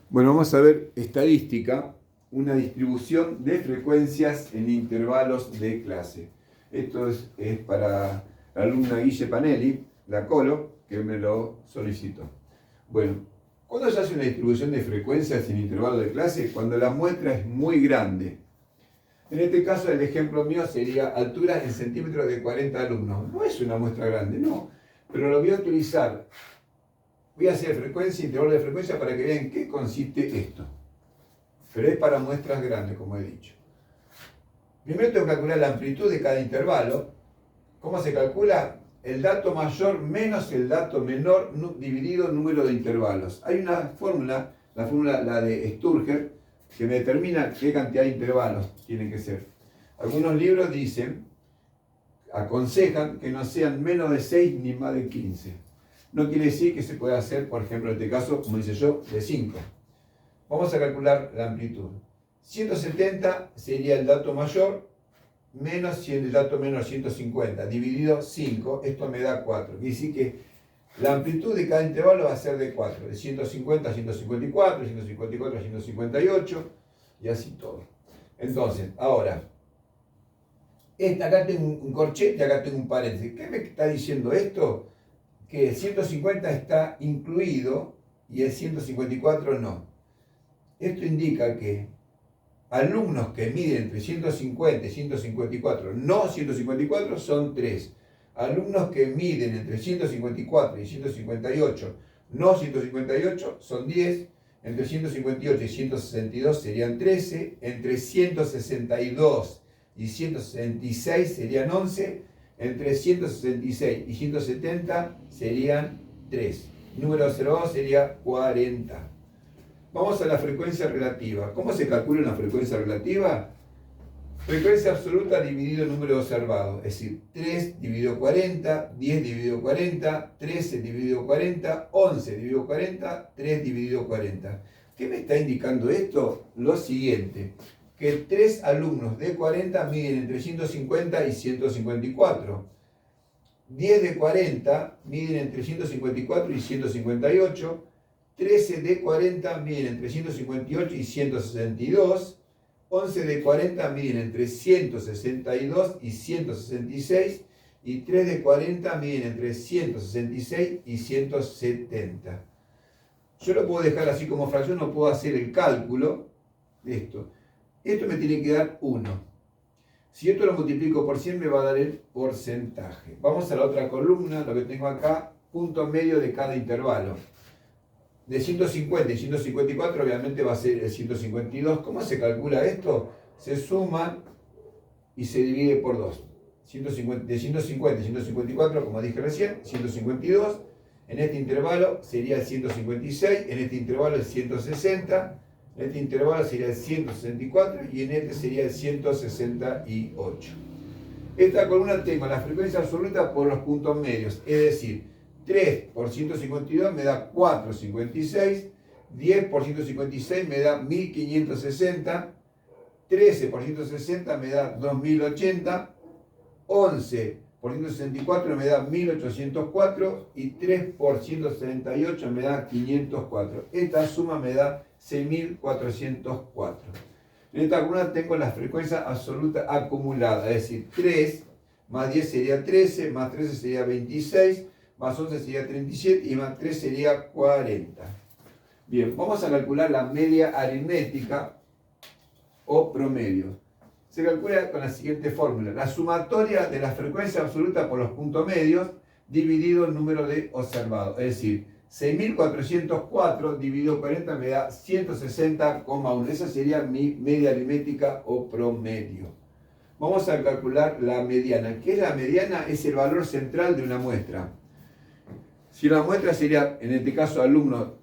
Bueno, vamos a ver estadística, una distribución de frecuencias en intervalos de clase. Esto es para la alumna Guille Panelli, la Colo, que me lo solicitó. Bueno, ¿cuándo se hace una distribución de frecuencias en intervalos de clase? Cuando la muestra es muy grande. En este caso, el ejemplo mío sería alturas en centímetros de 40 alumnos. No es una muestra grande, no, pero lo voy a utilizar. Voy a hacer frecuencia, intervalo de frecuencia para que vean en qué consiste esto. Pero es para muestras grandes, como he dicho. Primero tengo que calcular la amplitud de cada intervalo. ¿Cómo se calcula? El dato mayor menos el dato menor dividido número de intervalos. Hay una fórmula, la de Sturger, que me determina qué cantidad de intervalos tienen que ser. Algunos libros aconsejan que no sean menos de 6 ni más de 15. No quiere decir que se pueda hacer, por ejemplo, en este caso, como dice yo, de 5. Vamos a calcular la amplitud. 170 sería el dato mayor, menos el dato menor, 150, dividido 5, esto me da 4. Quiere decir que la amplitud de cada intervalo va a ser de 4, de 150 a 154, 154 a 158, y así todo. Entonces, ahora, acá tengo un corchete y acá tengo un paréntesis. ¿Qué me está diciendo esto? Que el 150 está incluido y el 154 no. Esto indica que alumnos que miden entre 150 y 154, no 154, son 3. Alumnos que miden entre 154 y 158, no 158, son 10. Entre 158 y 162 serían 13. Entre 162 y 166 serían 11. Entre 166 y 170 serían 3. Número 02 sería 40. Vamos a la frecuencia relativa. ¿Cómo se calcula una frecuencia relativa? Frecuencia absoluta dividido el número observado. Es decir, 3 dividido 40, 10 dividido 40, 13 dividido 40, 11 dividido 40, 3 dividido 40. ¿Qué me está indicando esto? Lo siguiente, que 3 alumnos de 40 miden entre 150 y 154. 10 de 40 miden entre 154 y 158. 13 de 40 miden entre 158 y 162. 11 de 40 miden entre 162 y 166. Y 3 de 40 miden entre 166 y 170. Yo lo puedo dejar así como fracción, no puedo hacer el cálculo de esto. Esto me tiene que dar 1. Si esto lo multiplico por 100 me va a dar el porcentaje. Vamos a la otra columna, lo que tengo acá, punto medio de cada intervalo. De 150 y 154 obviamente va a ser el 152. ¿Cómo se calcula esto? Se suma y se divide por 2. De 150 y 154, como dije recién, 152. En este intervalo sería el 156, en este intervalo el 160. En este intervalo sería el 164 y en este sería el 168. Esta columna tengo la frecuencia absoluta por los puntos medios, es decir, 3 por 152 me da 456, 10 por 156 me da 1560, 13 por 160 me da 2080, 11 por 164 me da 1804 y 3 por 168 me da 504. Esta suma me da 6404. En esta columna tengo la frecuencia absoluta acumulada, es decir, 3 más 10 sería 13, más 13 sería 26, más 11 sería 37 y más 3 sería 40. Bien, vamos a calcular la media aritmética o promedio. Se calcula con la siguiente fórmula: la sumatoria de la frecuencia absoluta por los puntos medios dividido el número de observados. Es decir, 6.404 dividido 40 me da 160,1. Esa sería mi media aritmética o promedio. Vamos a calcular la mediana. ¿Qué es la mediana? Es el valor central de una muestra. Si la muestra sería, en este caso, alumnos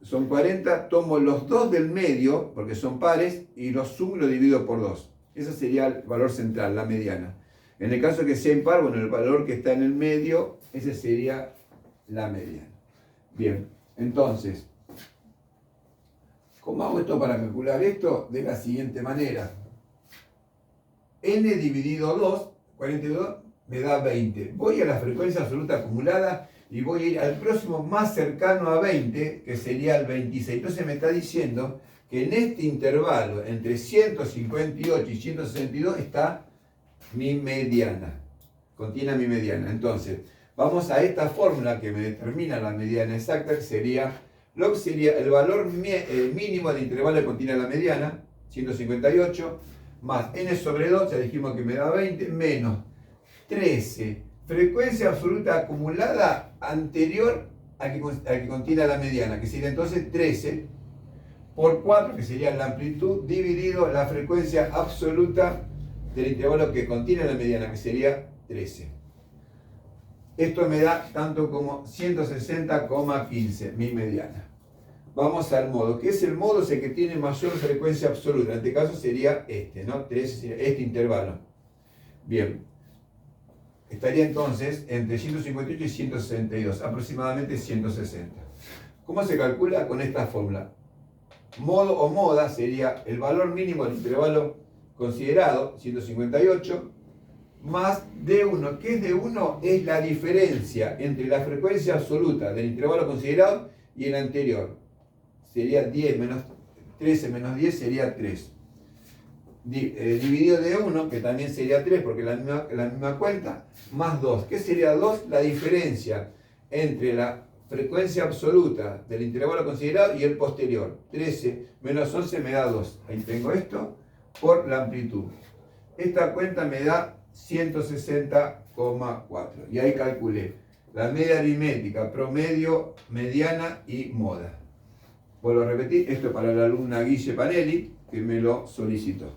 son 40, tomo los 2 del medio, porque son pares, y los sumo y lo divido por 2. Ese sería el valor central, la mediana. En el caso que sea impar, bueno, el valor que está en el medio, ese sería la mediana. Bien, entonces, ¿cómo hago esto para calcular esto? De la siguiente manera. N dividido 2, 42, me da 20. Voy a la frecuencia absoluta acumulada y voy a ir al próximo más cercano a 20, que sería el 26. Entonces me está diciendo que en este intervalo entre 158 y 162 está mi mediana, contiene mi mediana. Entonces, vamos a esta fórmula que me determina la mediana exacta, que sería lo que sería el valor mínimo del intervalo que contiene la mediana, 158, más n sobre 2, ya dijimos que me da 20, menos 13, frecuencia absoluta acumulada anterior a que contiene la mediana, que sería entonces 13, por 4, que sería la amplitud, dividido la frecuencia absoluta del intervalo que contiene la mediana, que sería 13. Esto me da tanto como 160,15, mi mediana. Vamos al modo. ¿Qué es el modo? Es el que tiene mayor frecuencia absoluta. En este caso sería este, ¿no? 13 sería este intervalo. Bien. Estaría entonces entre 158 y 162, aproximadamente 160. ¿Cómo se calcula? Con esta fórmula. Modo o moda sería el valor mínimo del intervalo considerado, 158, más D1. ¿Qué es D1? Es la diferencia entre la frecuencia absoluta del intervalo considerado y el anterior. Sería 10 menos 13 menos 10 sería 3. Dividido de 1, que también sería 3 porque la misma cuenta, más 2. ¿Qué sería 2? La diferencia entre la frecuencia absoluta del intervalo considerado y el posterior. 13 menos 11 me da 2. Ahí tengo esto por la amplitud. Esta cuenta me da 160,4. Y ahí calculé la media aritmética, promedio, mediana y moda. Vuelvo a repetir, esto para la alumna Guille Panelli, que me lo solicitó.